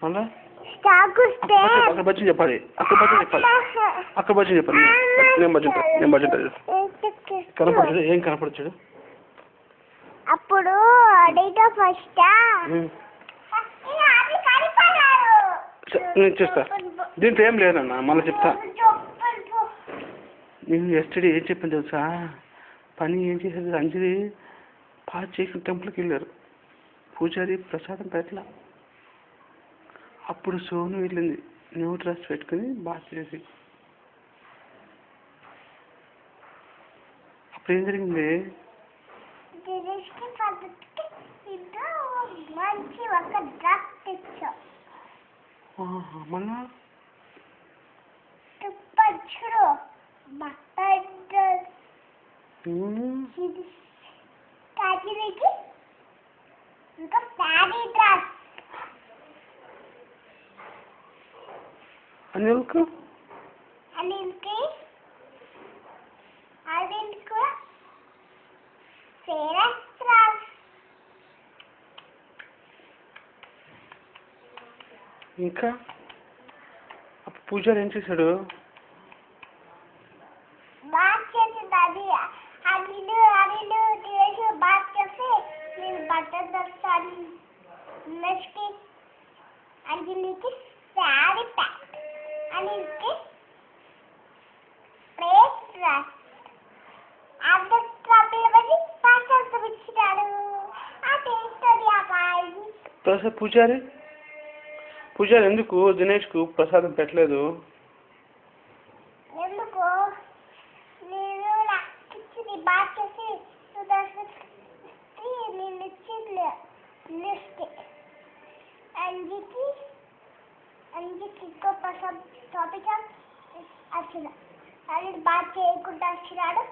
మళ్ళా అక్కడ బజ్జీ చెప్పాలి, అక్కడ బజ్జీ చెప్పాలి. నేను బజ్జీ కనపడచ్చు, ఏం కనపడచ్చు అప్పుడు ఫస్ట్ నేను చూస్తా. దీంట్లో ఏం లేదన్నా, మళ్ళీ చెప్తా. నేను ఎస్టర్డే ఏం చెప్పాను తెలుసా? పని ఏం చేసేది, అంజలి పాచేసిన టెంపుల్కి వెళ్ళారు, పూజారి ప్రసాదం పెట్టలా. అప్పుడు సోను వెళ్ళింది న్యూ డ్రెస్ పెట్టుకుని బాగా చేసి. అప్పుడు ఏం జరిగింది? మళ్ళా అనిల్కు ఇంకా అప్పుడు పూజారి ఏం చేశాడు? అంజలికి శారీ ప్యాక్, అనిల్కి పూజారి ఎందుకు దినేష్కు ప్రసాదం పెట్టలేదు? ఎందుకు నేను నాకు ఇచ్చింది బాగా చేసి నేను ఇచ్చింది లిస్ట్ అంజికి ఇంకో ప్రసాద్ టాపిక్ వచ్చిన అది బాగా చేయకుండా వచ్చినాడు.